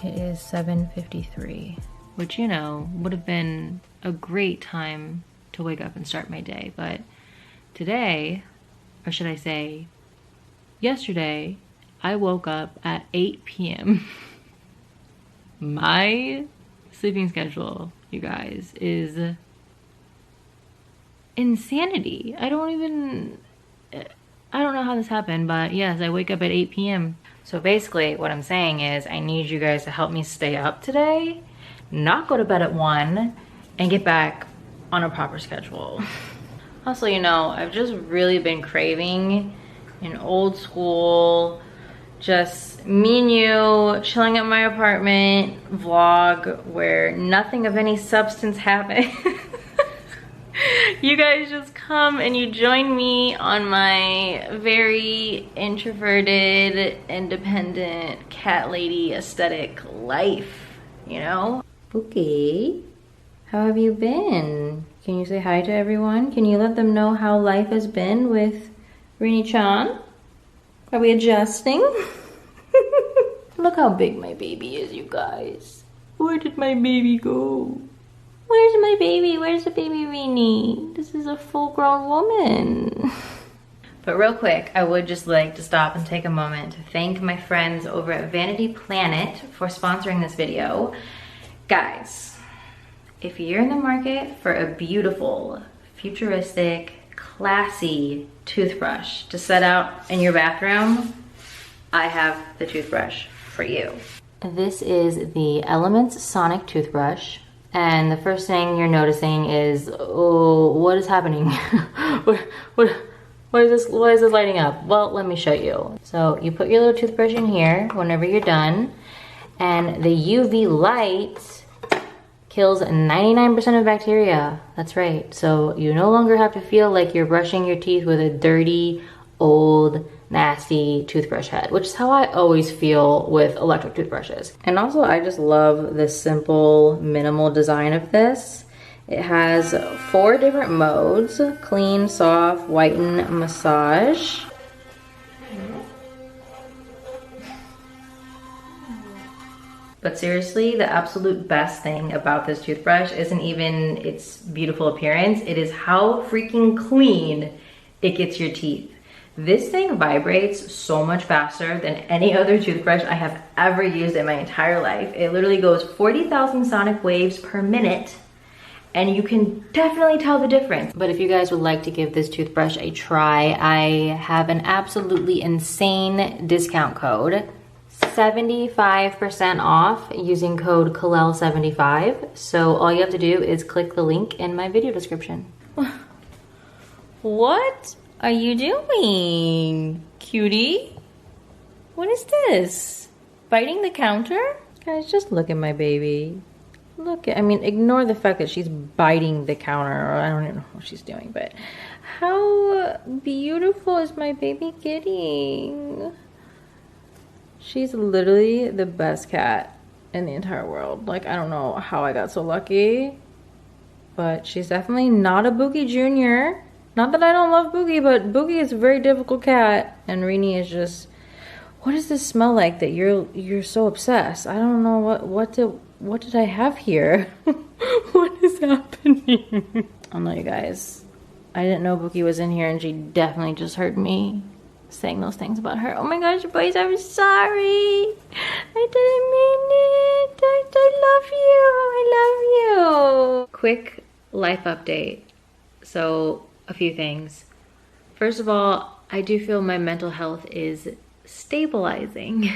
It is 7:53, which, you know, would have been a great time to wake up and start my day. But today, or should I say yesterday, I woke up at 8 p.m. My sleeping schedule, you guys, is insanity. I don't know how this happened, but yes, I wake up at 8 p.m. So basically what I'm saying is I need you guys to help me stay up today, not go to bed at 1, and get back on a proper schedule. Also, you know, I've just really been craving an old school, just me and you chilling at my apartment vlog where nothing of any substance happens. You guys just come and you join me on my very introverted, independent, cat lady aesthetic life, you know? Bookie, how have you been? Can you say hi to everyone? Can you let them know how life has been with Rini-chan? Are we adjusting? Look how big my baby is, you guys. Where did my baby go? Where's my baby? Where's the baby Rini? This is a full-grown woman. But real quick, I would just like to stop and take a moment to thank my friends over at Vanity Planet for sponsoring this video. Guys, if you're in the market for a beautiful, futuristic, classy toothbrush to set out in your bathroom, I have the toothbrush for you. This is the Elements Sonic toothbrush. And the first thing you're noticing is, oh, what is happening? Why is this lighting up? Well, let me show you. So you put your little toothbrush in here whenever you're done, and the UV light kills 99% of bacteria. That's right. So you no longer have to feel like you're brushing your teeth with a dirty, old, nasty toothbrush head, which is how I always feel with electric toothbrushes. And also, I just love the simple, minimal design of this. It has 4 different modes: clean, soft, whiten, massage. But seriously, the absolute best thing about this toothbrush isn't even its beautiful appearance, it is how freaking clean it gets your teeth. This thing vibrates so much faster than any other toothbrush I have ever used in my entire life. It literally goes 40,000 sonic waves per minute, and you can definitely tell the difference. But if you guys would like to give this toothbrush a try, I have an absolutely insane discount code. 75% off using code Kalel75. So all you have to do is click the link in my video description. What are you doing, cutie? What is this? Biting the counter? Guys, just look at my baby. Look at, I mean, ignore the fact that she's biting the counter, or I don't even know what she's doing, but how beautiful is my baby getting? She's literally the best cat in the entire world. Like, I don't know how I got so lucky, but she's definitely not a Boogie Jr. Not that I don't love Boogie, but Boogie is a very difficult cat, and Rini is just, what does this smell like that you're so obsessed? I don't know what did I have here? What is happening? I don't know, you guys. I didn't know Boogie was in here, and she definitely just heard me saying those things about her. Oh my gosh, boys, I'm sorry. I didn't mean it. I love you. Quick life update. So, a few things. First of all, I do feel my mental health is stabilizing.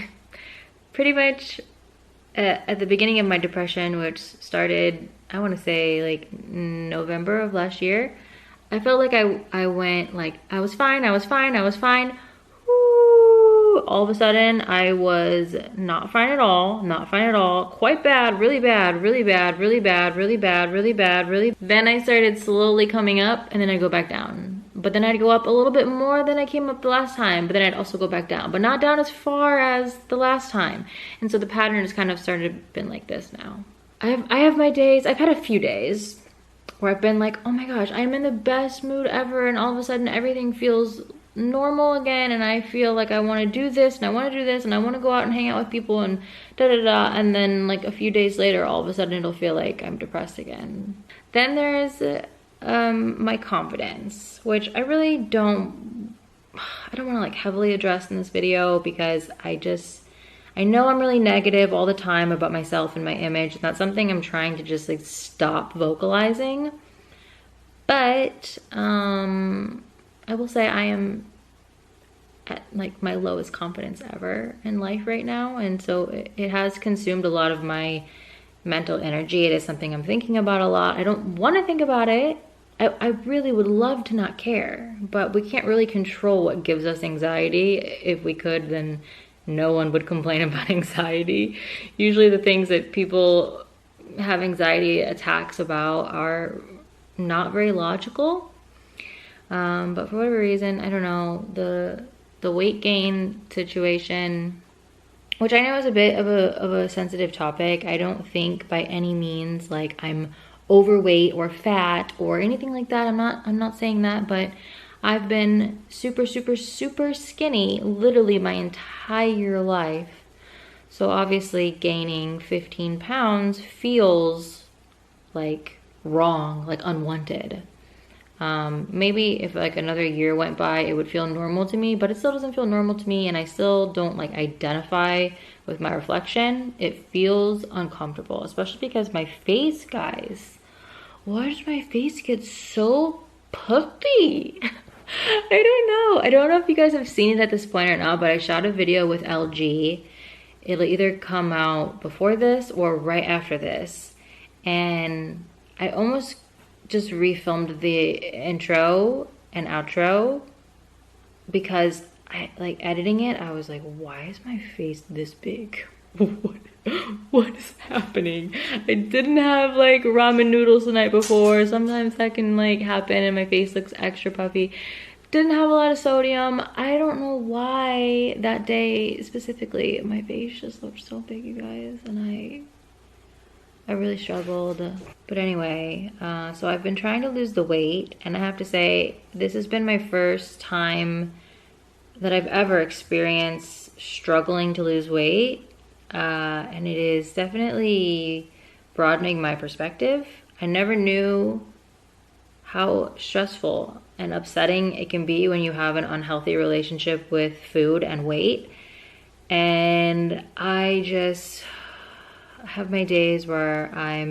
Pretty much at the beginning of my depression, which started, I want to say like November of last year, I felt like I went like, I was fine. Woo! All of a sudden, I was not fine at all, quite bad, really bad. Then I started slowly coming up, and then I'd go back down. But then I'd go up a little bit more than I came up the last time, but then I'd also go back down, but not down as far as the last time. And so the pattern has kind of started been like this now. I have my days, I've had a few days where I've been like, oh my gosh, I'm in the best mood ever, and all of a sudden everything feels normal again and I feel like I want to do this and I want to do this and I want to go out and hang out with people and da da da, and then like a few days later all of a sudden it'll feel like I'm depressed again. Then there's my confidence, which I really don't want to like heavily address in this video because I know I'm really negative all the time about myself and my image, and that's something I'm trying to just like stop vocalizing. But I will say I am at like my lowest confidence ever in life right now, and so it has consumed a lot of my mental energy. It is something I'm thinking about a lot. I don't want to think about it. I really would love to not care, but we can't really control what gives us anxiety. If we could, then no one would complain about anxiety. Usually the things that people have anxiety attacks about are not very logical. But for whatever reason, I don't know, the weight gain situation, which I know is a bit of a sensitive topic. I don't think by any means like I'm overweight or fat or anything like that. I'm not saying that, but I've been super skinny literally my entire life. So obviously gaining 15 pounds feels like wrong, like unwanted. Maybe if like another year went by, it would feel normal to me, but it still doesn't feel normal to me, and I still don't like identify with my reflection. It feels uncomfortable, especially because my face, guys, why does my face get so puffy? I don't know if you guys have seen it at this point or not, but I shot a video with LG. It'll either come out before this or right after this, and I almost just refilmed the intro and outro because I like editing it. I was like, why is my face this big? What is happening? I didn't have like ramen noodles the night before. Sometimes that can like happen and my face looks extra puffy. Didn't have a lot of sodium. I don't know why that day specifically my face just looked so big, you guys, and I really struggled. But anyway, so I've been trying to lose the weight, and I have to say this has been my first time that I've ever experienced struggling to lose weight, and it is definitely broadening my perspective. I never knew how stressful and upsetting it can be when you have an unhealthy relationship with food and weight, and I just have my days where I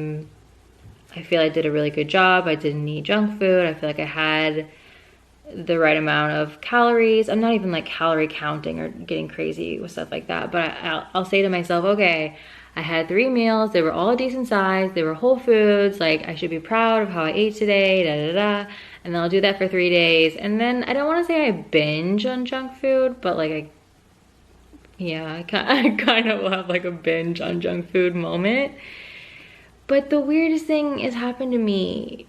feel I did a really good job. I didn't eat junk food. I feel like I had the right amount of calories. I'm not even like calorie counting or getting crazy with stuff like that, but I'll say to myself, okay, I had 3 meals. They were all a decent size. They were whole foods. Like I should be proud of how I ate today, da da da. And then I'll do that for 3 days. And then I don't want to say I binge on junk food, but like I kind of will have like a binge on junk food moment. But the weirdest thing has happened to me.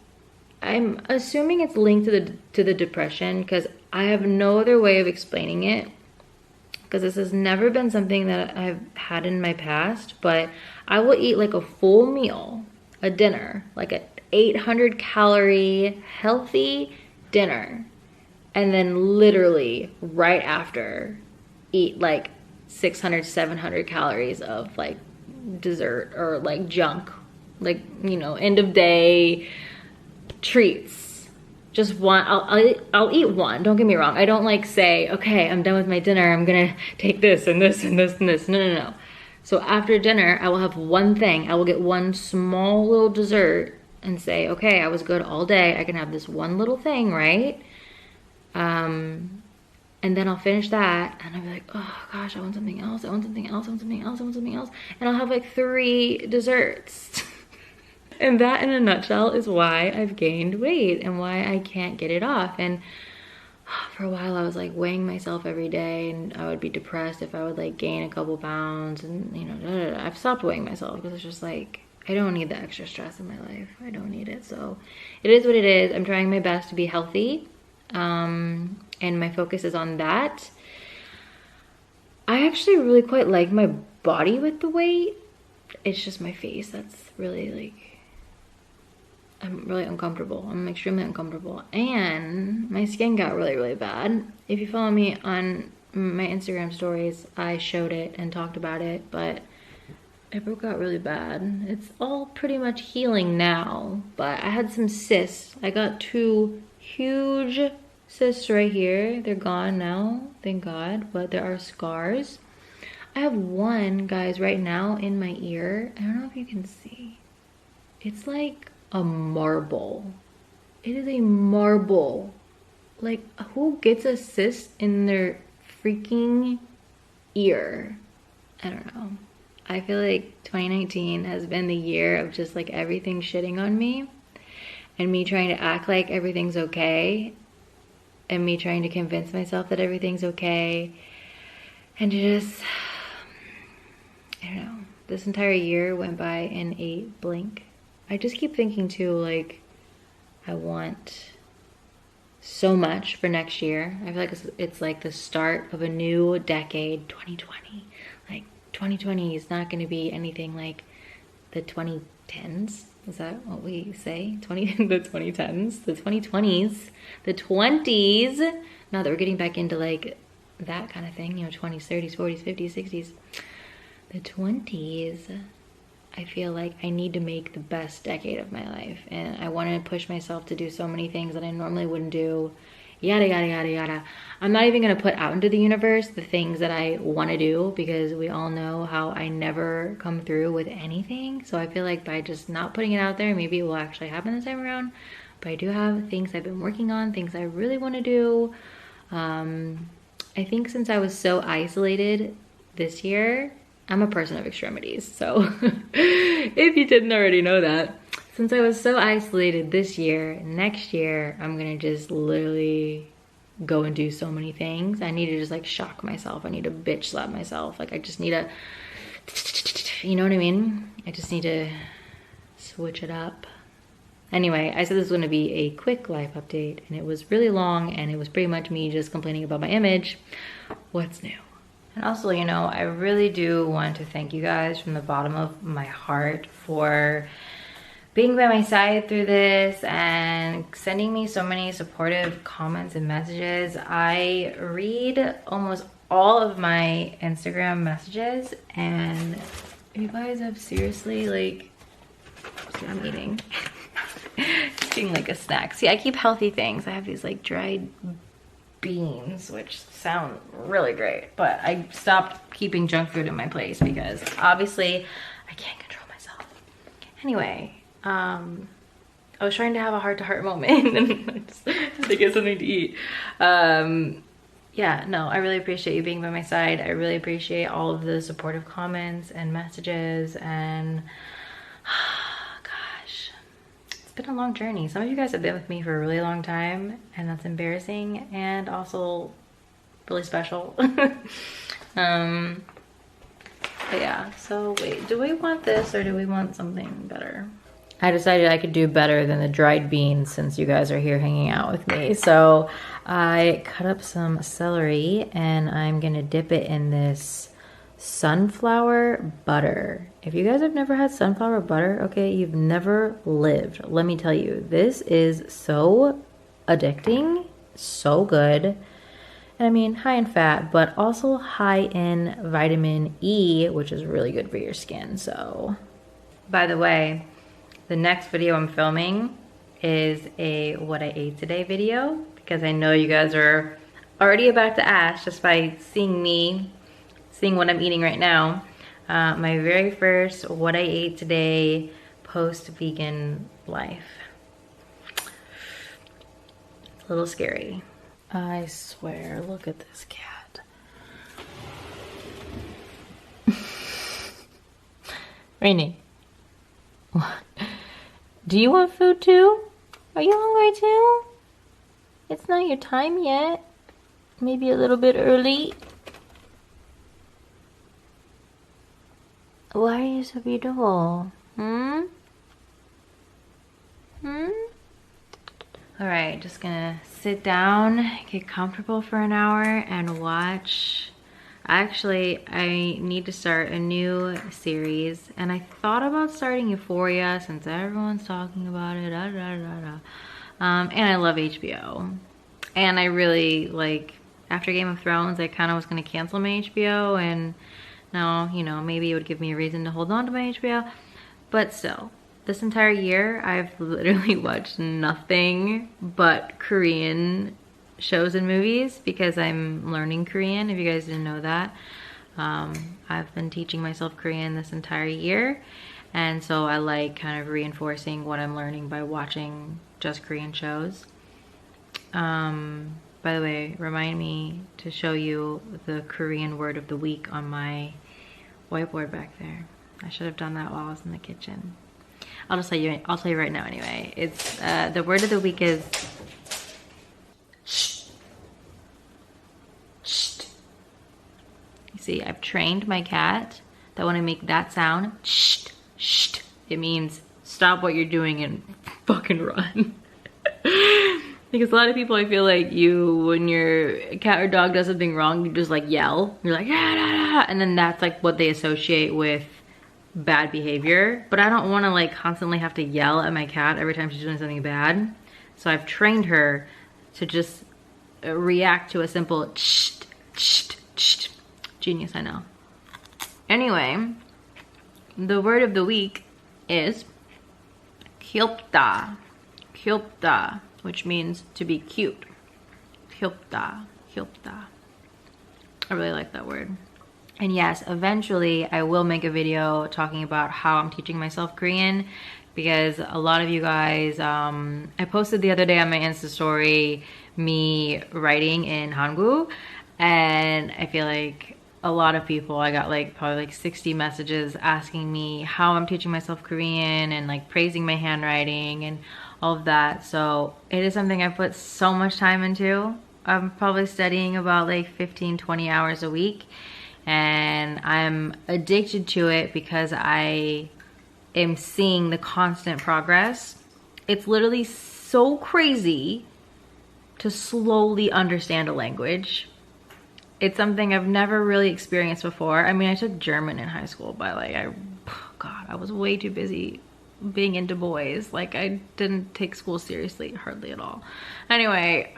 I'm assuming it's linked to the depression, because I have no other way of explaining it, because this has never been something that I've had in my past. But I will eat like a full meal, a dinner, like a 800 calorie healthy dinner, and then literally right after eat like 600, 700 calories of like dessert or like junk, like, you know, end of day treats. Just one. I'll eat one, don't get me wrong. I don't like say, okay, I'm done with my dinner, I'm gonna take this and this and this and this. No. So after dinner, I will have one thing. I will get one small little dessert and say, okay, I was good all day, I can have this one little thing, right? And then I'll finish that and I'll be like, oh gosh, I want something else, I want something else, I want something else, I want something else. And I'll have like 3 desserts. And that in a nutshell is why I've gained weight and why I can't get it off. And for a while I was like weighing myself every day, and I would be depressed if I would like gain a couple pounds, and you know, I've stopped weighing myself because it's just like, I don't need the extra stress in my life. I don't need it. So it is what it is. I'm trying my best to be healthy. And my focus is on that. I actually really quite like my body with the weight. It's just my face that's really like I'm really uncomfortable. I'm extremely uncomfortable. And my skin got really, really bad. If you follow me on my Instagram stories, I showed it and talked about it, but it broke out really bad. It's all pretty much healing now, but I had some cysts. I got 2 huge cysts right here. They're gone now, thank God, but there are scars. I have one, guys, right now in my ear. I don't know if you can see. It's like a marble. It is a marble. Like, who gets a cyst in their freaking ear? I don't know. I feel like 2019 has been the year of just like everything shitting on me and me trying to act like everything's okay and me trying to convince myself that everything's okay and just, I don't know. This entire year went by in a blink. I just keep thinking too, like, I want so much for next year. I feel like it's like the start of a new decade, 2020. Like, 2020 is not going to be anything like the 2010s. Is that what we say? The 2010s, the 2020s, the 20s. Now that we're getting back into like that kind of thing, you know, 20s, 30s, 40s, 50s, 60s. The 20s, I feel like I need to make the best decade of my life. And I want to push myself to do so many things that I normally wouldn't do. Yada, yada, yada, yada. I'm not even going to put out into the universe the things that I want to do because we all know how I never come through with anything. So I feel like by just not putting it out there, maybe it will actually happen this time around. But I do have things I've been working on, things I really want to do. I think since I was so isolated this year, I'm a person of extremities, so if you didn't already know that, since I was so isolated this year, next year, I'm gonna just literally go and do so many things. I need to just like shock myself. I need to bitch slap myself. Like I just need to, you know what I mean? I just need to switch it up. Anyway, I said this was gonna be a quick life update and it was really long and it was pretty much me just complaining about my image. What's new? And also, you know, I really do want to thank you guys from the bottom of my heart for being by my side through this and sending me so many supportive comments and messages. I read almost all of my Instagram messages and you guys have seriously like, see, I'm eating. Eating like a snack. See, I keep healthy things. I have these like dried beans, which sound really great, but I stopped keeping junk food in my place because obviously I can't control myself. Anyway, I was trying to have a heart-to-heart moment and I just had to get something to eat. Yeah, no, I really appreciate you being by my side. I really appreciate all of the supportive comments and messages and been a long journey. Some of you guys have been with me for a really long time and that's embarrassing and also really special. But yeah, so wait, do we want this or do we want something better? I decided I could do better than the dried beans since you guys are here hanging out with me. So I cut up some celery and I'm gonna dip it in this sunflower butter. If you guys have never had sunflower butter, okay, you've never lived. Let me tell you, this is so addicting, so good. And I mean, high in fat, but also high in vitamin E, which is really good for your skin. So, by the way, the next video I'm filming is a what I ate today video because I know you guys are already about to ask just by seeing what I'm eating right now. My very first what I ate today post-vegan life. It's a little scary. I swear, look at this cat. Rainy. Do you want food too? Are you hungry too? It's not your time yet. Maybe a little bit early. Why are you so beautiful? Alright, just gonna sit down, get comfortable for an hour and watch. Actually, I need to start a new series, and I thought about starting Euphoria since everyone's talking about it. And I love HBO. And I really like, after Game of Thrones, I kind of was going to cancel my HBO, and now, you know, maybe it would give me a reason to hold on to my HBO. But still, this entire year, I've literally watched nothing but Korean shows and movies because I'm learning Korean, if you guys didn't know that. I've been teaching myself Korean this entire year, and so I like kind of reinforcing what I'm learning by watching just Korean shows. By the way, remind me to show you the Korean word of the week on my whiteboard back there. I should have done that while I was in the kitchen. I'll tell you right now anyway. It's the word of the week is see, I've trained my cat that when I make that sound, it means stop what you're doing and fucking run. Because a lot of people, I feel like when your cat or dog does something wrong, you just like yell. You're like, yeah, and then that's like what they associate with bad behavior. But I don't want to like constantly have to yell at my cat every time she's doing something bad. So I've trained her to just react to a simple Genius, I know. Anyway, the word of the week is 귀엽다. 귀엽다, which means to be cute. 귀엽다. 귀엽다. I really like that word. And yes, eventually I will make a video talking about how I'm teaching myself Korean, because a lot of you guys, I posted the other day on my Insta story me writing in Hangul, and I feel like a lot of people, I got like probably like 60 messages asking me how I'm teaching myself Korean and like praising my handwriting and all of that. So it is something I put so much time into. I'm probably studying about like 15-20 hours a week, and I'm addicted to it because I am seeing the constant progress. It's literally so crazy to slowly understand a language. It's something I've never really experienced before. I mean, I took German in high school, but like I was way too busy being into boys. Like, I didn't take school seriously hardly at all. Anyway,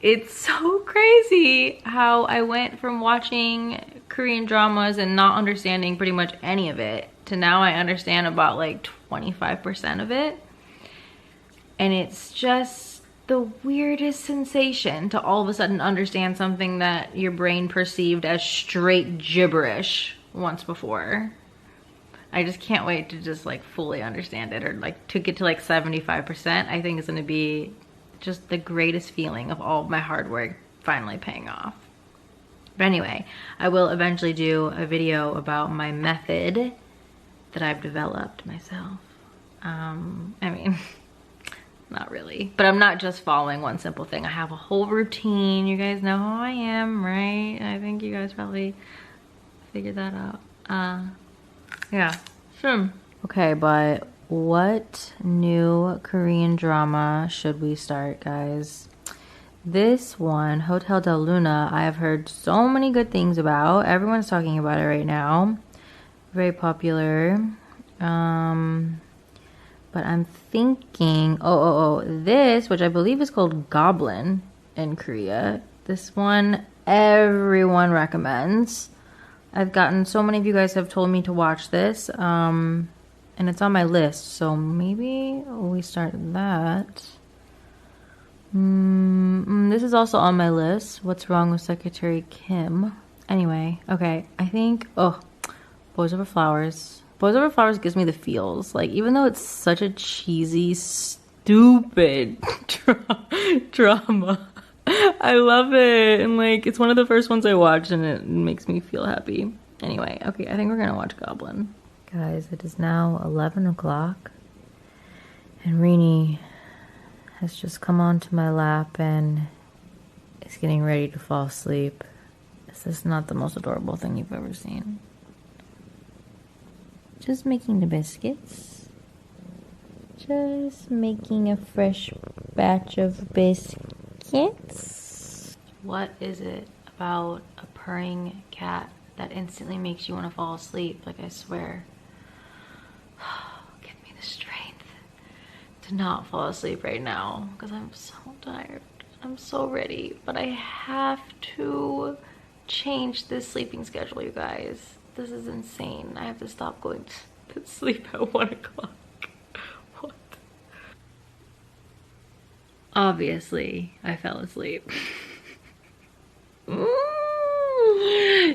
it's so crazy how I went from watching Korean dramas and not understanding pretty much any of it to now I understand about like 25% of it. And it's just the weirdest sensation to all of a sudden understand something that your brain perceived as straight gibberish once before. I just can't wait to just like fully understand it, or like to get to like 75%. I think it's gonna be just the greatest feeling of all of my hard work finally paying off. But anyway, I will eventually do a video about my method that I've developed myself. I mean, not really, but I'm not just following one simple thing. I have a whole routine. You guys know how I am, right? I think you guys probably figured that out. Yeah, sure. Okay, but what new Korean drama should we start, guys? This one, Hotel del Luna, I have heard so many good things about. Everyone's talking about it right now. Very popular. But I'm thinking, this, which I believe is called Goblin in Korea. This one everyone recommends. I've gotten, so many of you guys have told me to watch this, and it's on my list, so maybe we start that. This is also on my list. What's Wrong with Secretary Kim? Anyway, okay, I think, Boys Over Flowers. Boys Over Flowers gives me the feels. Like, even though it's such a cheesy, stupid drama, I love it. And like, it's one of the first ones I watched and it makes me feel happy. Anyway, okay, I think we're gonna watch Goblin. Guys, it is now 11 o'clock and Rini has just come onto my lap and is getting ready to fall asleep. This is not the most adorable thing you've ever seen. Just making the biscuits. Just making a fresh batch of biscuits. What is it about a purring cat that instantly makes you want to fall asleep. Like, I swear. Give me the strength to not fall asleep right now because I'm so tired. I'm so ready, but I have to change this sleeping schedule, you guys. This is insane. I have to stop going to sleep at 1 o'clock. What? Obviously, I fell asleep.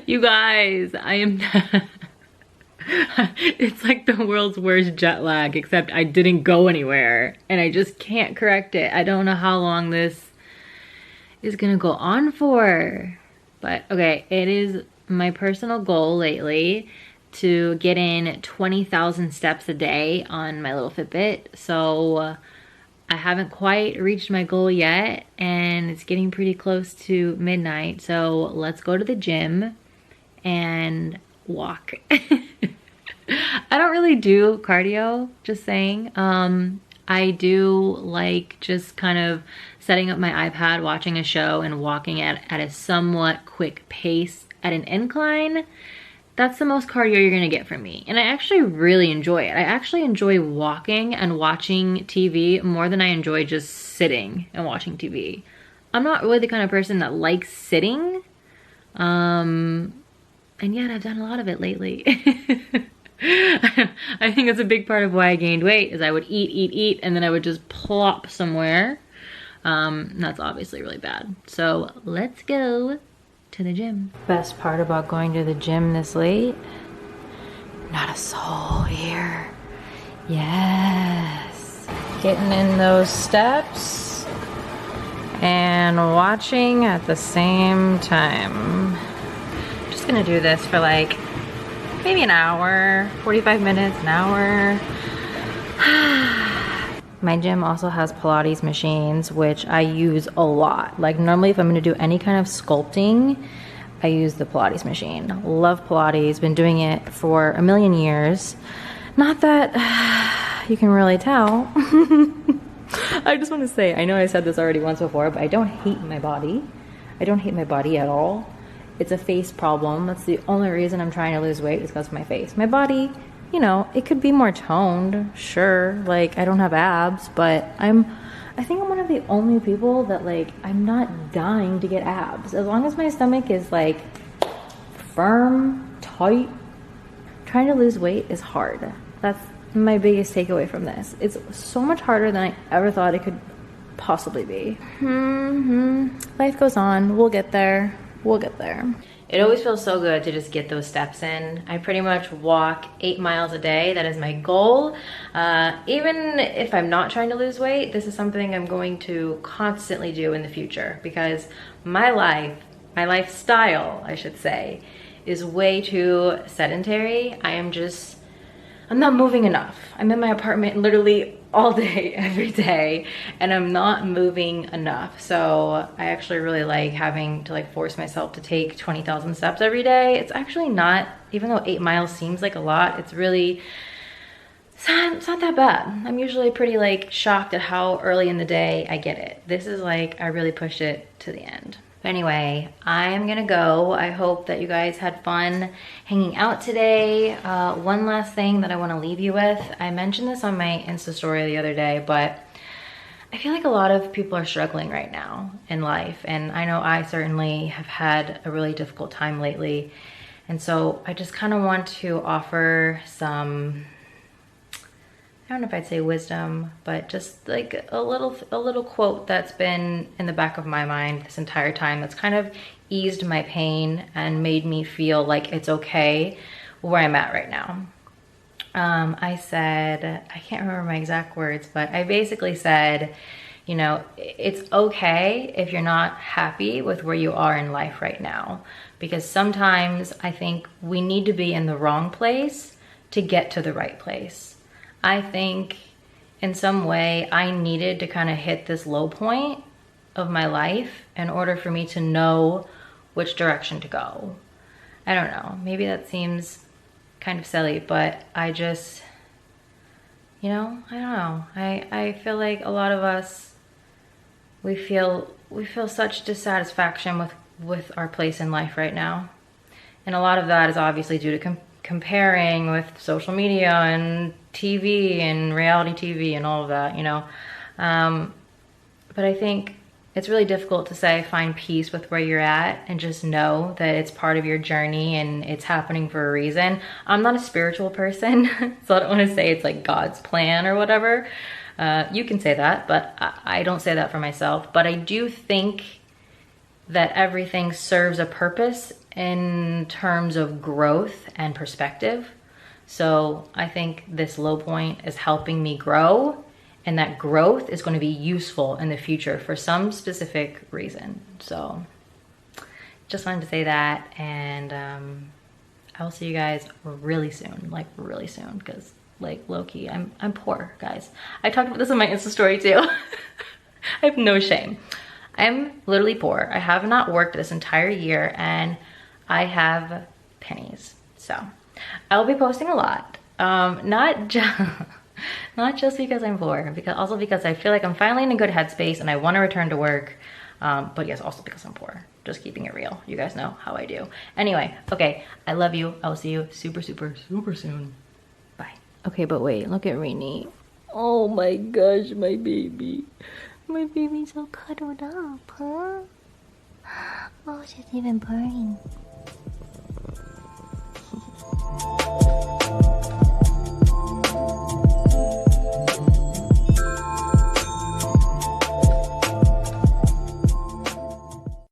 You guys, I am it's like the world's worst jet lag, except I didn't go anywhere and I just can't correct it. I don't know how long this is gonna go on for, but okay, it is my personal goal lately to get in 20,000 steps a day on my little Fitbit. So I haven't quite reached my goal yet, and it's getting pretty close to midnight. So let's go to the gym and walk. I don't really do cardio, just saying. I do like just kind of setting up my iPad, watching a show, and walking at a somewhat quick pace at an incline. That's the most cardio you're gonna get from me. And I actually really enjoy it. I actually enjoy walking and watching TV more than I enjoy just sitting and watching TV. I'm not really the kind of person that likes sitting. And yet I've done a lot of it lately. I think it's a big part of why I gained weight is I would eat, and then I would just plop somewhere. That's obviously really bad. So let's go to the gym. Best part about going to the gym this late? Not a soul here. Yes. Getting in those steps and watching at the same time. I'm just gonna do this for like maybe an hour, 45 minutes, an hour. My gym also has Pilates machines, which I use a lot. Like normally if I'm gonna do any kind of sculpting, I use the Pilates machine. Love Pilates, been doing it for a million years. Not that you can really tell. I just wanna say, I know I said this already once before, but I don't hate my body. I don't hate my body at all. It's a face problem. That's the only reason I'm trying to lose weight is because of my face. My body, you know, it could be more toned, sure. Like, I don't have abs, but I think I'm one of the only people that, like, I'm not dying to get abs. As long as my stomach is, like, firm, tight, trying to lose weight is hard. That's my biggest takeaway from this. It's so much harder than I ever thought it could possibly be. Life goes on. We'll get there. We'll get there. It always feels so good to just get those steps in. I pretty much walk 8 miles a day. That is my goal. Even if I'm not trying to lose weight, this is something I'm going to constantly do in the future because my lifestyle, I should say, is way too sedentary. I'm not moving enough. I'm in my apartment literally all day, every day, and I'm not moving enough. So I actually really like having to like force myself to take 20,000 steps every day. It's actually not, even though 8 miles seems like a lot, it's not that bad. I'm usually pretty like shocked at how early in the day I get it. This is like, I really pushed it to the end. But anyway, I'm gonna go. I hope that you guys had fun hanging out today. One last thing that I wanna leave you with. I mentioned this on my Insta story the other day, but I feel like a lot of people are struggling right now in life. And I know I certainly have had a really difficult time lately. And so I just kind of want to offer some, I don't know if I'd say wisdom, but just like a little quote that's been in the back of my mind this entire time that's kind of eased my pain and made me feel like it's okay where I'm at right now. I said, I can't remember my exact words, but I basically said, you know, it's okay if you're not happy with where you are in life right now, because sometimes I think we need to be in the wrong place to get to the right place. I think in some way I needed to kind of hit this low point of my life in order for me to know which direction to go. I don't know, maybe that seems kind of silly, but I just, you know, I don't know. I feel like a lot of us, we feel such dissatisfaction with with our place in life right now. And a lot of that is obviously due to comparing with social media and TV and reality TV and all of that, you know. But I think it's really difficult to say find peace with where you're at and just know that it's part of your journey and it's happening for a reason. I'm not a spiritual person, so I don't want to say it's like God's plan or whatever. You can say that, but I don't say that for myself. But I do think that everything serves a purpose in terms of growth and perspective. So I think this low point is helping me grow, and that growth is going to be useful in the future for some specific reason. So just wanted to say that, and I will see you guys really soon, like really soon, because like low-key, I'm poor, guys. I talked about this on my Insta story too. I have no shame. I'm literally poor. I have not worked this entire year and I have pennies. So I'll be posting a lot. Not just because I'm poor, also because I feel like I'm finally in a good headspace and I want to return to work. But yes, also because I'm poor. Just keeping it real. You guys know how I do. Anyway, okay, I love you. I'll see you super soon. Bye. Okay, but wait, look at Rainy. Oh my gosh, my baby. My baby's all cuddled up, huh? Oh, she's even purring.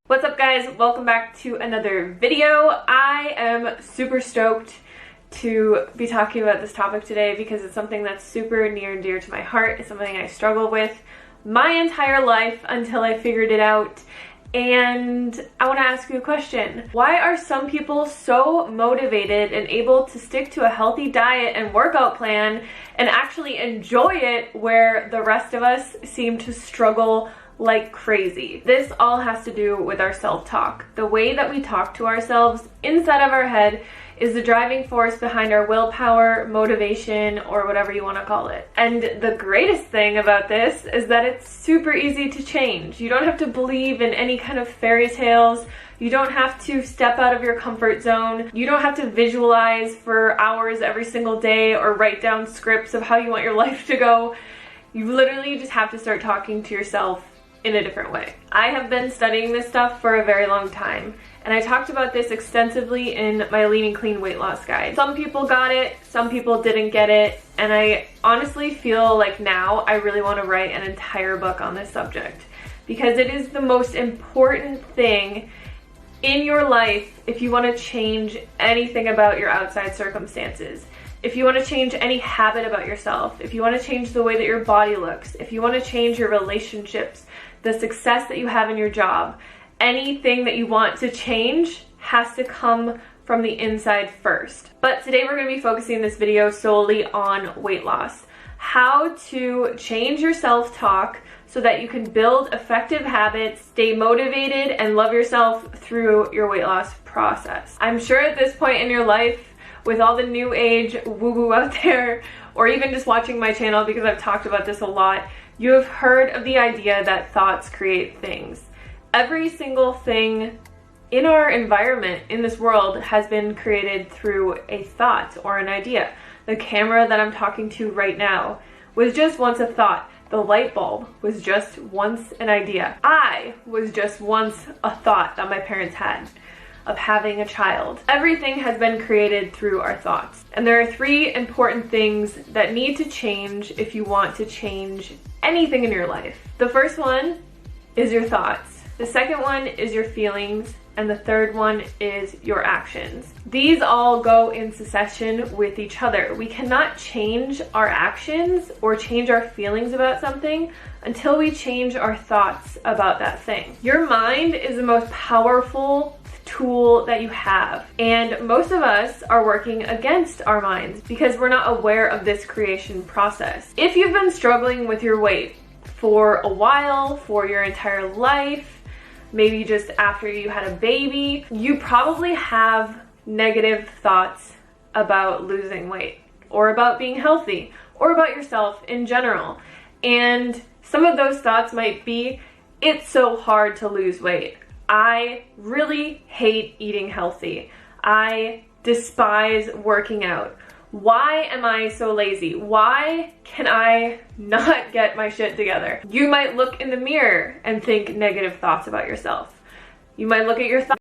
What's up, guys? Welcome back to another video. I am super stoked to be talking about this topic today because it's something that's super near and dear to my heart. It's something I struggle with my entire life until I figured it out. And I want to ask you a question. Why are some people so motivated and able to stick to a healthy diet and workout plan and actually enjoy it, where the rest of us seem to struggle like crazy? This all has to do with our self-talk. The way that we talk to ourselves inside of our head is the driving force behind our willpower, motivation, or whatever you want to call it. And the greatest thing about this is that it's super easy to change. You don't have to believe in any kind of fairy tales. You don't have to step out of your comfort zone. You don't have to visualize for hours every single day or write down scripts of how you want your life to go. You literally just have to start talking to yourself in a different way. I have been studying this stuff for a very long time, and I talked about this extensively in my Lean and Clean weight loss guide. Some people got it, some people didn't get it, and I honestly feel like now I really want to write an entire book on this subject, because it is the most important thing in your life if you want to change anything about your outside circumstances. If you want to change any habit about yourself, if you want to change the way that your body looks, if you want to change your relationships, the success that you have in your job, anything that you want to change has to come from the inside first. But today we're going to be focusing this video solely on weight loss. How to change your self-talk so that you can build effective habits, stay motivated, and love yourself through your weight loss process. I'm sure at this point in your life, with all the new age woo-woo out there, or even just watching my channel because I've talked about this a lot, you have heard of the idea that thoughts create things. Every single thing in our environment, in this world, has been created through a thought or an idea. The camera that I'm talking to right now was just once a thought. The light bulb was just once an idea. I was just once a thought that my parents had of having a child. Everything has been created through our thoughts. And there are three important things that need to change if you want to change anything in your life. The first one is your thoughts. The second one is your feelings. And the third one is your actions. These all go in succession with each other. We cannot change our actions or change our feelings about something until we change our thoughts about that thing. Your mind is the most powerful tool that you have, and most of us are working against our minds because we're not aware of this creation process. If you've been struggling with your weight for a while, for your entire life, maybe just after you had a baby, you probably have negative thoughts about losing weight or about being healthy or about yourself in general. And some of those thoughts might be, it's so hard to lose weight, I really hate eating healthy. I despise working out. Why am I so lazy? Why can I not get my shit together? You might look in the mirror and think negative thoughts about yourself. You might look at your thoughts.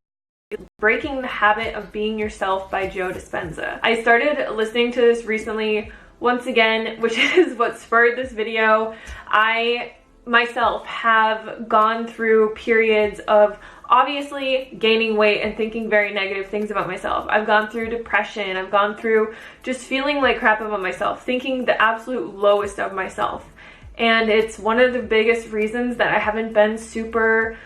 Breaking the Habit of Being Yourself by Joe Dispenza. I started listening to this recently once again, which is what spurred this video. I myself have gone through periods of obviously gaining weight and thinking very negative things about myself. I've gone through depression. I've gone through just feeling like crap about myself, thinking the absolute lowest of myself. And it's one of the biggest reasons that I haven't been super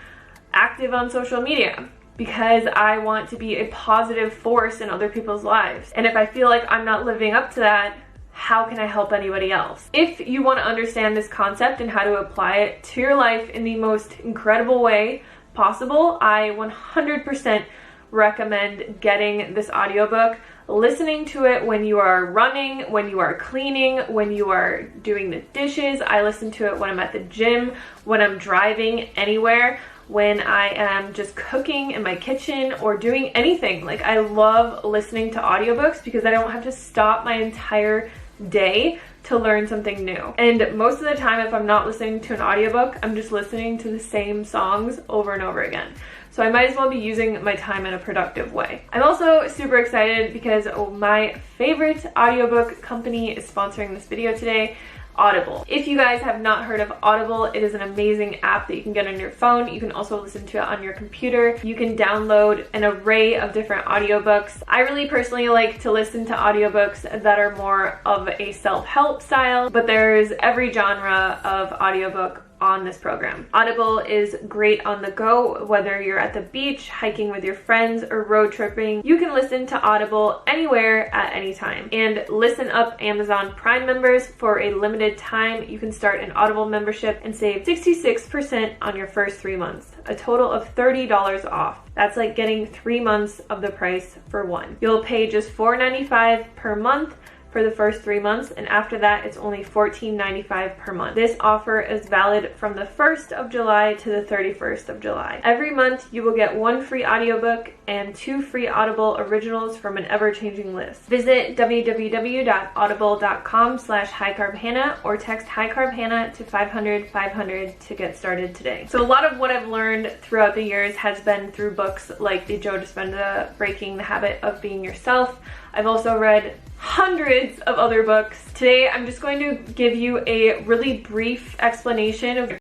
active on social media, because I want to be a positive force in other people's lives. And if I feel like I'm not living up to that, how can I help anybody else? If you want to understand this concept and how to apply it to your life in the most incredible way possible, I 100% recommend getting this audiobook, listening to it when you are running, when you are cleaning, when you are doing the dishes. I listen to it when I'm at the gym, when I'm driving anywhere, when I am just cooking in my kitchen or doing anything. Like, I love listening to audiobooks because I don't have to stop my entire day to learn something new. And most of the time, if I'm not listening to an audiobook, I'm just listening to the same songs over and over again. So I might as well be using my time in a productive way. I'm also super excited because my favorite audiobook company is sponsoring this video today, Audible. If you guys have not heard of Audible, it is an amazing app that you can get on your phone. You can also listen to it on your computer. You can download an array of different audiobooks. I really personally like to listen to audiobooks that are more of a self-help style, but there's every genre of audiobook on this program. Audible is great on the go, whether you're at the beach, hiking with your friends, or road tripping. You can listen to Audible anywhere at any time. And listen up, Amazon Prime members, for a limited time, you can start an Audible membership and save 66% on your first 3 months, a total of $30 off. That's like getting 3 months of the price for one. You'll pay just $4.95 per month for the first 3 months, and after that it's only $14.95 per month. This offer is valid from the 1st of July to the 31st of July. Every month you will get 1 free audiobook and 2 free Audible originals from an ever-changing list. Visit www.audible.com/highcarbhannah or text highcarbhannah to 500-500 to get started today. So a lot of what I've learned throughout the years has been through books like the Joe Dispenza Breaking the Habit of Being Yourself. I've also read hundreds of other books. Today I'm just going to give you a really brief explanation of,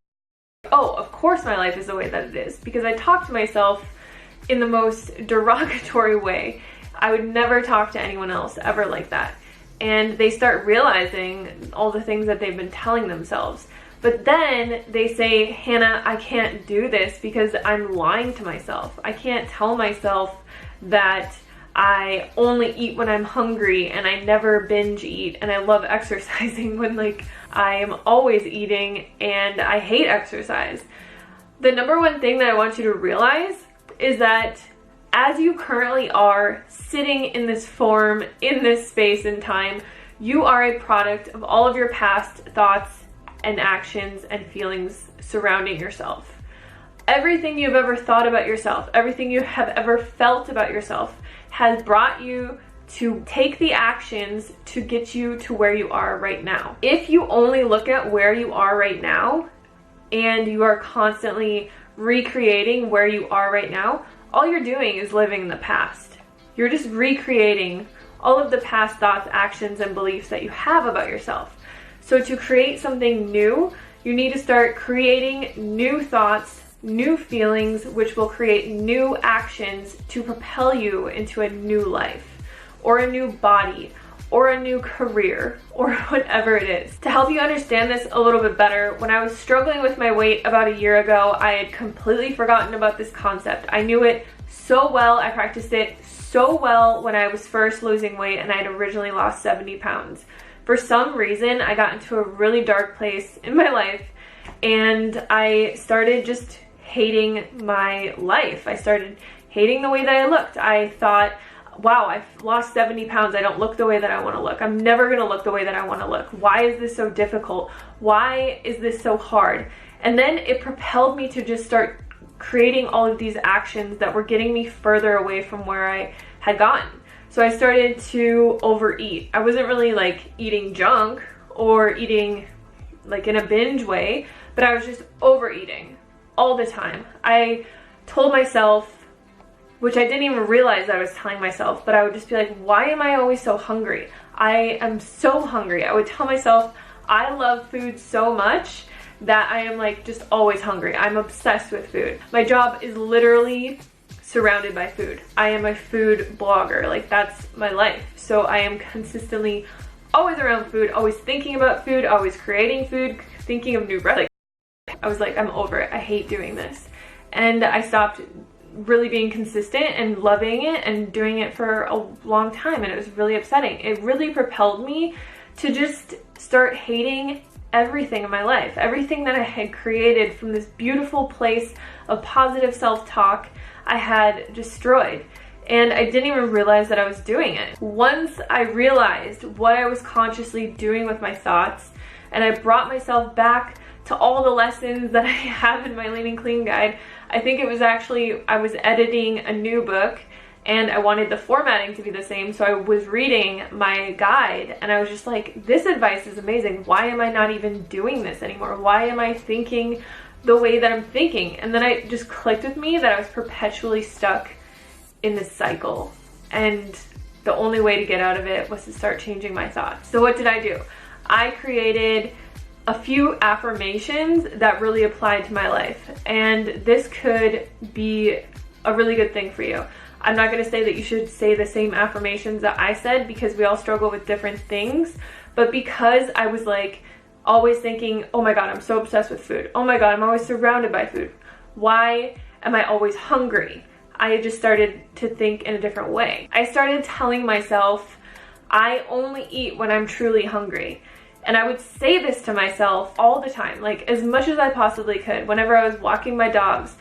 oh, of course my life is the way that it is, because I talk to myself in the most derogatory way. I would never talk to anyone else ever like that. And they start realizing all the things that they've been telling themselves. But then they say, Hannah, I can't do this because I'm lying to myself. I can't tell myself that I only eat when I'm hungry and I never binge eat, and I love exercising when like I am always eating and I hate exercise. The number one thing that I want you to realize is that as you currently are sitting in this form, in this space and time, you are a product of all of your past thoughts and actions and feelings surrounding yourself. Everything you've ever thought about yourself, everything you have ever felt about yourself has brought you to take the actions to get you to where you are right now. If you only look at where you are right now and you are constantly recreating where you are right now, all you're doing is living in the past. You're just recreating all of the past thoughts, actions, and beliefs that you have about yourself. So to create something new, you need to start creating new thoughts, new feelings, which will create new actions to propel you into a new life, or a new body, or a new career, or whatever it is. To help you understand this a little bit better, when I was struggling with my weight about a year ago, I had completely forgotten about this concept. I knew it so well, I practiced it so well when I was first losing weight and I had originally lost 70 pounds. For some reason, I got into a really dark place in my life and I started just hating my life. I started hating the way that I looked. I thought, wow, I've lost 70 pounds. I don't look the way that I want to look. I'm never going to look the way that I want to look. Why is this so difficult? Why is this so hard? And then it propelled me to just start creating all of these actions that were getting me further away from where I had gotten. So I started to overeat. I wasn't really like eating junk or eating like in a binge way, but I was just overeating all the time. I told myself, which I didn't even realize that I was telling myself, but I would just be like, why am I always so hungry? I am so hungry. I would tell myself, I love food so much that I am like just always hungry. I'm obsessed with food. My job is literally surrounded by food. I am a food blogger. Like, that's my life. So I am consistently always around food, always thinking about food, always creating food, thinking of new recipes. I was like, I'm over it. I hate doing this. And I stopped really being consistent and loving it and doing it for a long time, and it was really upsetting. It really propelled me to just start hating everything in my life. Everything that I had created from this beautiful place of positive self-talk, I had destroyed. And I didn't even realize that I was doing it. Once I realized what I was consciously doing with my thoughts, and I brought myself back to all the lessons that I have in my Lean and Clean guide. I think it was actually, I was editing a new book and I wanted the formatting to be the same, so I was reading my guide and I was just like, this advice is amazing. Why am I not even doing this anymore? Why am I thinking the way that I'm thinking? And then it just clicked with me that I was perpetually stuck in this cycle, and the only way to get out of it was to start changing my thoughts. So what did I do? I created a few affirmations that really applied to my life, and this could be a really good thing for you. I'm not going to say that you should say the same affirmations that I said, because we all struggle with different things, but because I was like always thinking, oh my god, I'm so obsessed with food, oh my god, I'm always surrounded by food, why am I always hungry? I just started to think in a different way. I started telling myself, I only eat when I'm truly hungry. And I would say this to myself all the time, like as much as I possibly could. Whenever I was walking my dogs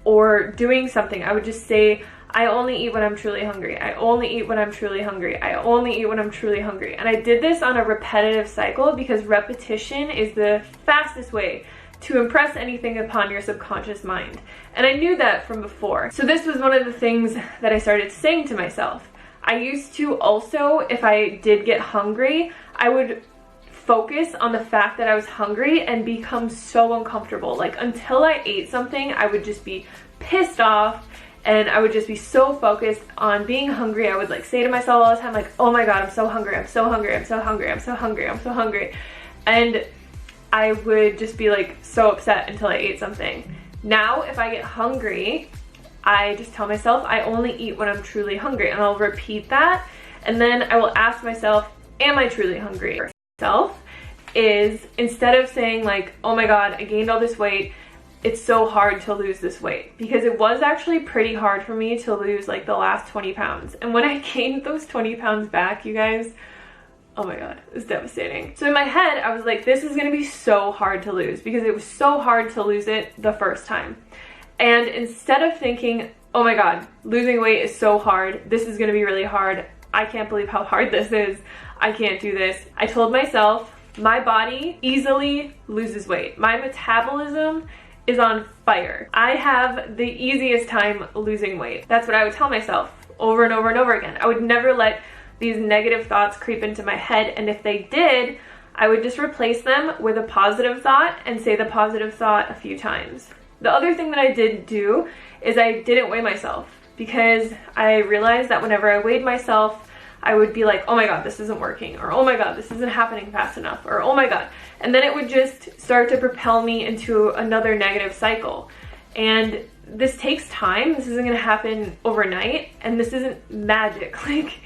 or doing something, I would just say, I only eat when I'm truly hungry. I only eat when I'm truly hungry. I only eat when I'm truly hungry. And I did this on a repetitive cycle because repetition is the fastest way to impress anything upon your subconscious mind. And I knew that from before. So this was one of the things that I started saying to myself. I used to also, if I did get hungry, I would focus on the fact that I was hungry and become so uncomfortable. Like, until I ate something, I would just be pissed off and I would just be so focused on being hungry. I would like say to myself all the time, like, oh my god, I'm so hungry, I'm so hungry, I'm so hungry, I'm so hungry, I'm so hungry. And I would just be like so upset until I ate something. Now, if I get hungry, I just tell myself I only eat when I'm truly hungry, and I'll repeat that, and then I will ask myself, am I truly hungry? Self is, instead of saying like, oh my god, I gained all this weight, it's so hard to lose this weight, because it was actually pretty hard for me to lose like the last 20 pounds. And when I gained those 20 pounds back, you guys, oh my god, it was devastating. So in my head, I was like, this is gonna be so hard to lose, because it was so hard to lose it the first time. And instead of thinking, oh my god, losing weight is so hard, this is gonna be really hard, I can't believe how hard this is, I can't do this, I told myself, my body easily loses weight. My metabolism is on fire. I have the easiest time losing weight. That's what I would tell myself over and over and over again. I would never let these negative thoughts creep into my head, and if they did, I would just replace them with a positive thought and say the positive thought a few times. The other thing that I did do is I didn't weigh myself, because I realized that whenever I weighed myself, I would be like, oh my god, this isn't working, or oh my god, this isn't happening fast enough, or oh my god. And then it would just start to propel me into another negative cycle. And this takes time. This isn't gonna happen overnight, and this isn't magic. Like,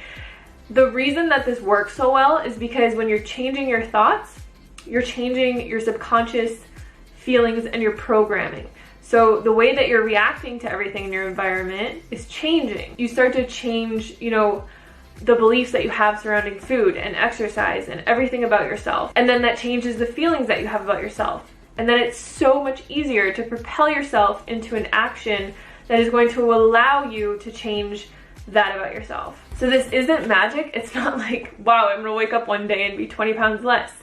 the reason that this works so well is because when you're changing your thoughts, you're changing your subconscious feelings and your programming. So the way that you're reacting to everything in your environment is changing. You start to change, you know, the beliefs that you have surrounding food and exercise and everything about yourself. And then that changes the feelings that you have about yourself. And then it's so much easier to propel yourself into an action that is going to allow you to change that about yourself. So this isn't magic. It's not like, wow, I'm gonna wake up one day and be 20 pounds less.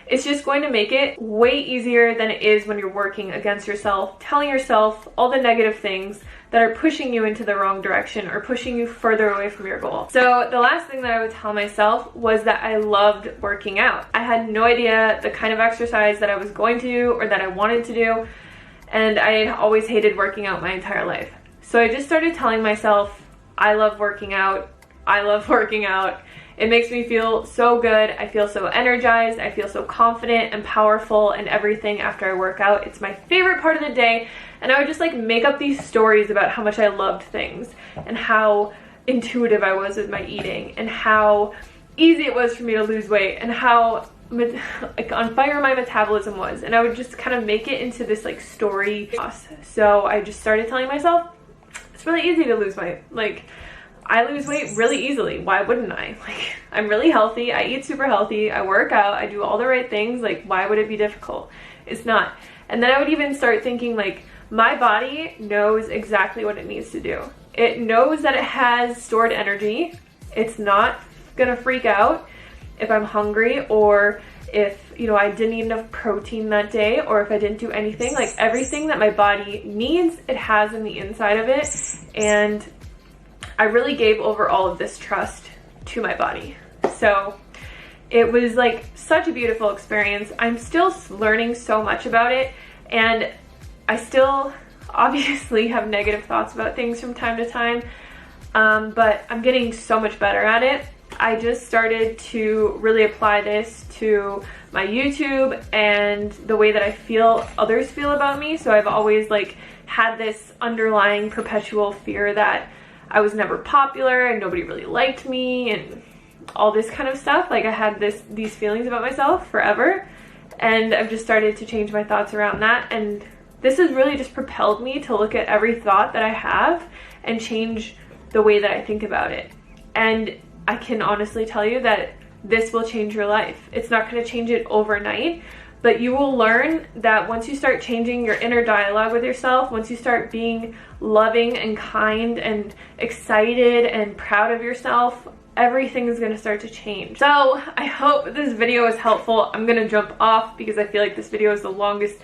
It's just going to make it way easier than it is when you're working against yourself, telling yourself all the negative things that are pushing you into the wrong direction or pushing you further away from your goal. So the last thing that I would tell myself was that I loved working out. I had no idea the kind of exercise that I was going to do or that I wanted to do, and I had always hated working out my entire life. So I just started telling myself, I love working out. I love working out. It makes me feel so good. I feel so energized. I feel so confident and powerful and everything after I work out. It's my favorite part of the day. And I would just like make up these stories about how much I loved things and how intuitive I was with my eating and how easy it was for me to lose weight and how like on fire my metabolism was. And I would just kind of make it into this like story. So I just started telling myself, it's really easy to lose weight. Like, I lose weight really easily. Why wouldn't I? Like, I'm really healthy. I eat super healthy. I work out. I do all the right things. Like, why would it be difficult? It's not. And then I would even start thinking, like, my body knows exactly what it needs to do. It knows that it has stored energy. It's not gonna freak out if I'm hungry or if, you know, I didn't eat enough protein that day or if I didn't do anything. Like, everything that my body needs, it has in the inside of it. And I really gave over all of this trust to my body. So it was like such a beautiful experience. I'm still learning so much about it, and I still obviously have negative thoughts about things from time to time, but I'm getting so much better at it. I just started to really apply this to my YouTube and the way that I feel others feel about me. So I've always like had this underlying perpetual fear that I was never popular and nobody really liked me and all this kind of stuff. Like, I had these feelings about myself forever, and I've just started to change my thoughts around that. And this has really just propelled me to look at every thought that I have and change the way that I think about it. And I can honestly tell you that this will change your life. It's not going to change it overnight, but you will learn that once you start changing your inner dialogue with yourself, once you start being loving and kind and excited and proud of yourself, everything is going to start to change. So I hope this video is helpful. I'm going to jump off because I feel like this video is the longest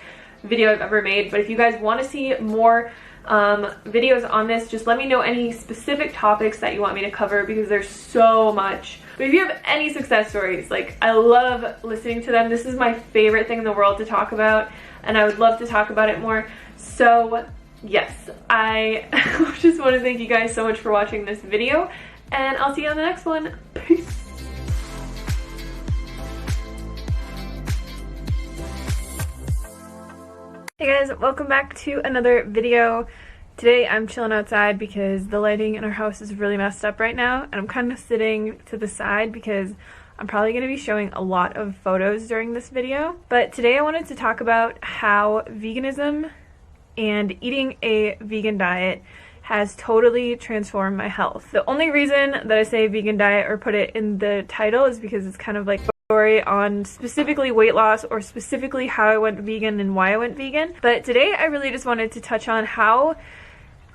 video I've ever made. But if you guys want to see more videos on this, just let me know any specific topics that you want me to cover, because there's so much. But if you have any success stories, like, I love listening to them. This is my favorite thing in the world to talk about, and I would love to talk about it more. So yes, I just want to thank you guys so much for watching this video, and I'll see you on the next one. Peace. Hey guys, welcome back to another video. Today I'm chilling outside because the lighting in our house is really messed up right now, and I'm kind of sitting to the side because I'm probably going to be showing a lot of photos during this video. But today I wanted to talk about how veganism and eating a vegan diet has totally transformed my health. The only reason that I say vegan diet or put it in the title is because it's kind of like story on specifically weight loss or specifically how I went vegan and why I went vegan. But today I really just wanted to touch on how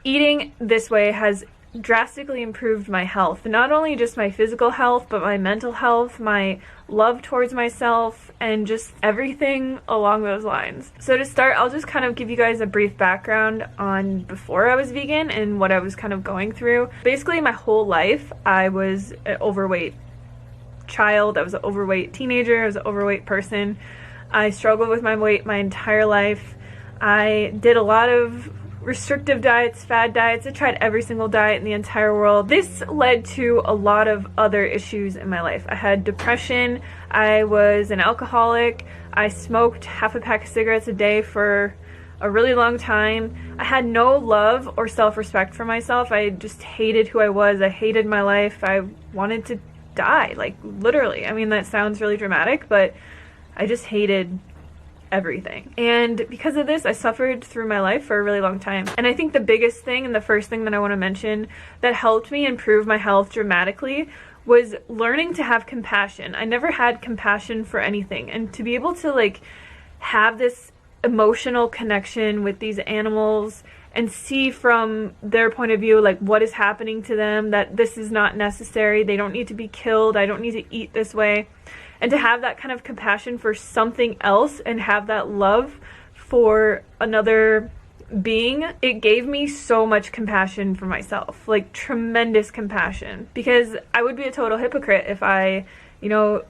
eating this way has drastically improved my health. Not only just my physical health, but my mental health, my love towards myself, and just everything along those lines. So to start, I'll just kind of give you guys a brief background on before I was vegan and what I was kind of going through. Basically, my whole life, I was an overweight child. I was an overweight teenager. I was an overweight person. I struggled with my weight my entire life. I did a lot of restrictive diets, fad diets. I tried every single diet in the entire world. This led to a lot of other issues in my life. I had depression. I was an alcoholic. I smoked half a pack of cigarettes a day for a really long time. I had no love or self-respect for myself. I just hated who I was. I hated my life. I wanted to die, like literally. I mean, that sounds really dramatic, but I just hated everything. And because of this, I suffered through my life for a really long time. And I think the biggest thing and the first thing that I want to mention that helped me improve my health dramatically was learning to have compassion. I never had compassion for anything, and to be able to like have this emotional connection with these animals and see from their point of view like what is happening to them, that this is not necessary, they don't need to be killed, I don't need to eat this way. And to have that kind of compassion for something else and have that love for another being, it gave me so much compassion for myself, like tremendous compassion, because I would be a total hypocrite if I, you know,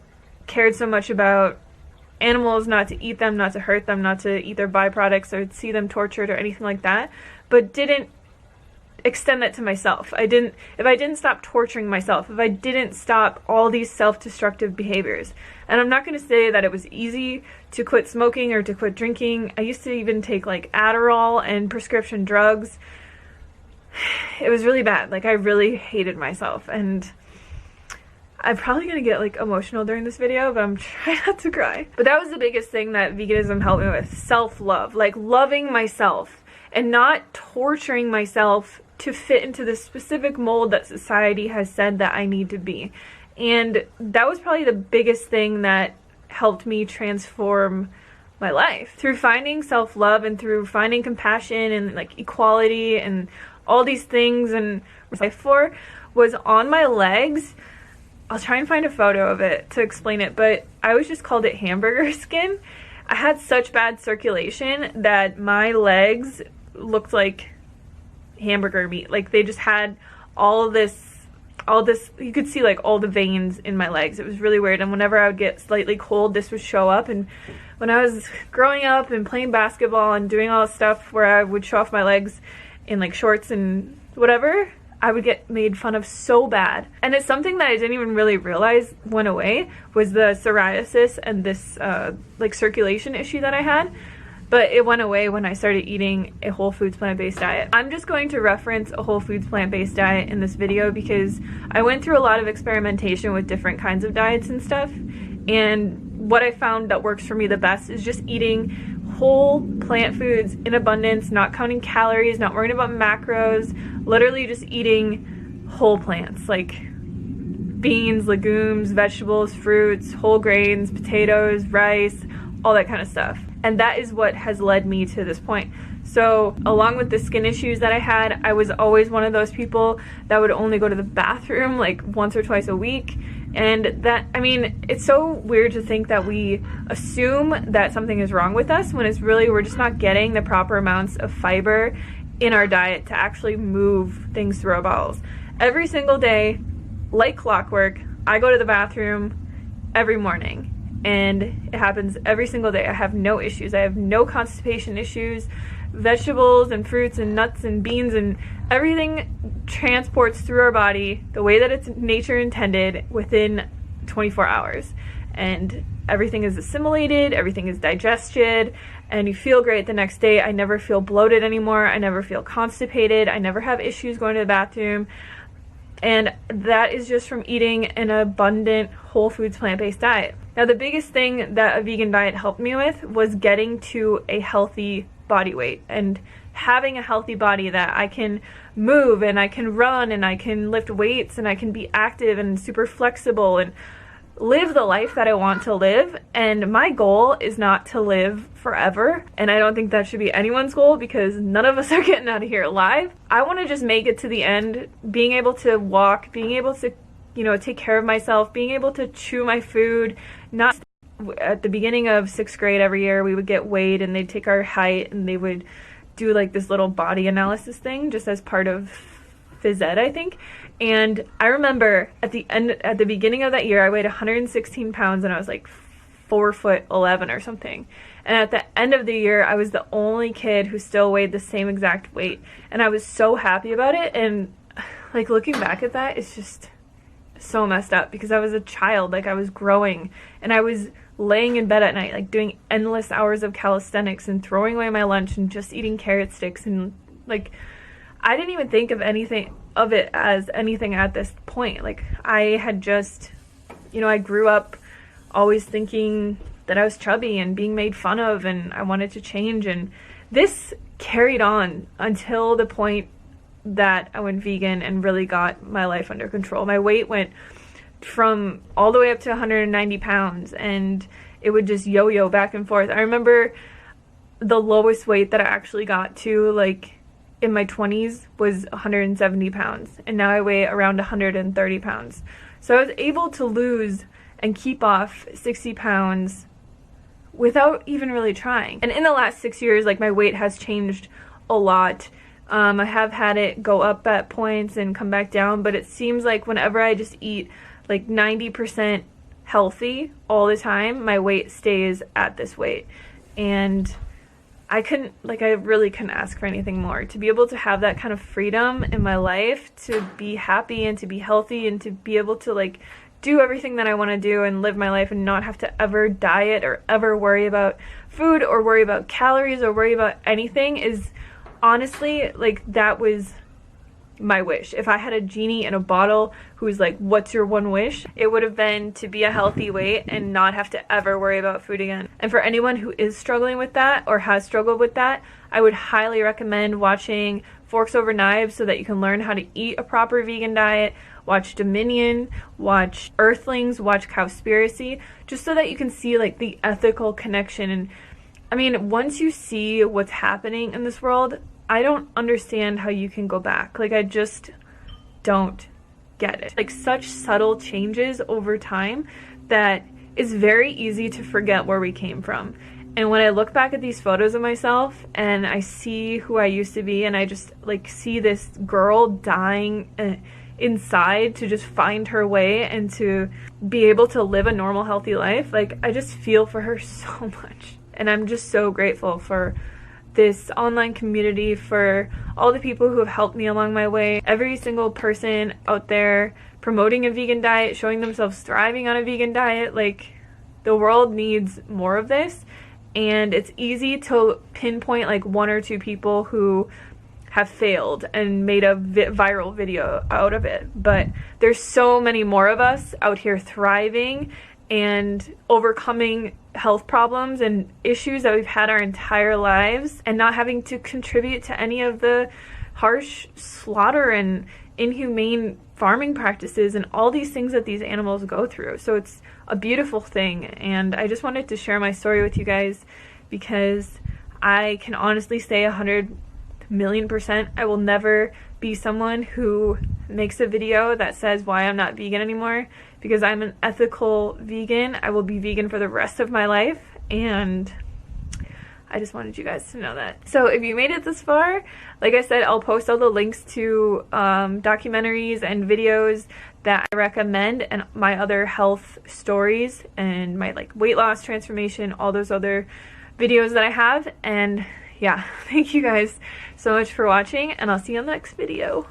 cared so much about animals, not to eat them, not to hurt them, not to eat their byproducts or see them tortured or anything like that, but didn't extend that to myself. If I didn't stop torturing myself, if I didn't stop all these self-destructive behaviors. And I'm not going to say that it was easy to quit smoking or to quit drinking. I used to even take like Adderall and prescription drugs. It was really bad. Like I really hated myself, and I'm probably going to get like emotional during this video, but I'm trying not to cry. But that was the biggest thing that veganism helped me with. Self-love, like loving myself and not torturing myself to fit into the specific mold that society has said that I need to be. And that was probably the biggest thing that helped me transform my life. Through finding self-love and through finding compassion and like equality and all these things, and life for was on my legs. I'll try and find a photo of it to explain it, but I always just called it hamburger skin. I had such bad circulation that my legs looked like hamburger meat. Like they just had all this, you could see like all the veins in my legs. It was really weird. And whenever I would get slightly cold, this would show up. And when I was growing up and playing basketball and doing all this stuff where I would show off my legs in like shorts and whatever, I would get made fun of so bad. And it's something that I didn't even really realize went away, was the psoriasis and this like circulation issue that I had. But it went away when I started eating a whole foods plant-based diet. I'm just going to reference a whole foods plant-based diet in this video because I went through a lot of experimentation with different kinds of diets and stuff. And what I found that works for me the best is just eating whole plant foods in abundance, not counting calories, not worrying about macros, literally just eating whole plants like beans, legumes, vegetables, fruits, whole grains, potatoes, rice, all that kind of stuff. And that is what has led me to this point. So along with the skin issues that I had, I was always one of those people that would only go to the bathroom like once or twice a week. And that, I mean, it's so weird to think that we assume that something is wrong with us when it's really, we're just not getting the proper amounts of fiber in our diet to actually move things through our bowels. Every single day, like clockwork, I go to the bathroom every morning. And it happens every single day. I have no issues. I have no constipation issues. Vegetables and fruits and nuts and beans and everything transports through our body the way that it's nature intended within 24 hours. And everything is assimilated, everything is digested, and you feel great the next day. I never feel bloated anymore. I never feel constipated. I never have issues going to the bathroom. And that is just from eating an abundant whole foods plant-based diet. Now the biggest thing that a vegan diet helped me with was getting to a healthy body weight and having a healthy body that I can move and I can run and I can lift weights and I can be active and super flexible and live the life that I want to live. And my goal is not to live forever, and I don't think that should be anyone's goal because none of us are getting out of here alive. I want to just make it to the end, being able to walk, being able to, you know, take care of myself, being able to chew my food. Not at the beginning of 6th grade every year we would get weighed and they'd take our height and they would do like this little body analysis thing just as part of phys ed, I think. And I remember at the beginning of that year, I weighed 116 pounds and I was like 4'11" or something. And at the end of the year, I was the only kid who still weighed the same exact weight. And I was so happy about it. And like looking back at that, it's just so messed up because I was a child, like I was growing and I was laying in bed at night, like doing endless hours of calisthenics and throwing away my lunch and just eating carrot sticks. And like, I didn't even think of anything of it as anything at this point. Like I had just, you know, I grew up always thinking that I was chubby and being made fun of and I wanted to change. And this carried on until the point that I went vegan and really got my life under control. My weight went from all the way up to 190 pounds and it would just yo-yo back and forth. I remember the lowest weight that I actually got to, like in my 20s was 170 pounds, and now I weigh around 130 pounds. So I was able to lose and keep off 60 pounds without even really trying. And in the last 6 years, like, my weight has changed a lot. I have had it go up at points and come back down, but it seems like whenever I just eat like 90% healthy all the time, my weight stays at this weight. And I really couldn't ask for anything more. To be able to have that kind of freedom in my life, to be happy and to be healthy and to be able to like do everything that I want to do and live my life and not have to ever diet or ever worry about food or worry about calories or worry about anything is honestly, like, that was my wish. If I had a genie in a bottle who's like, what's your one wish? It would have been to be a healthy weight and not have to ever worry about food again. And for anyone who is struggling with that or has struggled with that, I would highly recommend watching Forks Over Knives so that you can learn how to eat a proper vegan diet. Watch Dominion, watch Earthlings, watch Cowspiracy, just so that you can see like the ethical connection. And I mean, once you see what's happening in this world, I don't understand how you can go back. Like, I just don't get it. Like, such subtle changes over time that it's very easy to forget where we came from. And when I look back at these photos of myself and I see who I used to be, and I just like see this girl dying inside to just find her way and to be able to live a normal, healthy life, like, I just feel for her so much. And I'm just so grateful for this online community, for all the people who have helped me along my way. Every single person out there promoting a vegan diet, showing themselves thriving on a vegan diet. Like, the world needs more of this. And it's easy to pinpoint like one or two people who have failed and made a viral video out of it. But there's so many more of us out here thriving and overcoming health problems and issues that we've had our entire lives and not having to contribute to any of the harsh slaughter and inhumane farming practices and all these things that these animals go through. So it's a beautiful thing, and I just wanted to share my story with you guys because I can honestly say 100,000,000% I will never be someone who makes a video that says why I'm not vegan anymore, because I'm an ethical vegan. I will be vegan for the rest of my life, and I just wanted you guys to know that. So if you made it this far, like I said, I'll post all the links to documentaries and videos that I recommend, and my other health stories and my like weight loss transformation, all those other videos that I have. And yeah, thank you guys so much for watching, and I'll see you on the next video.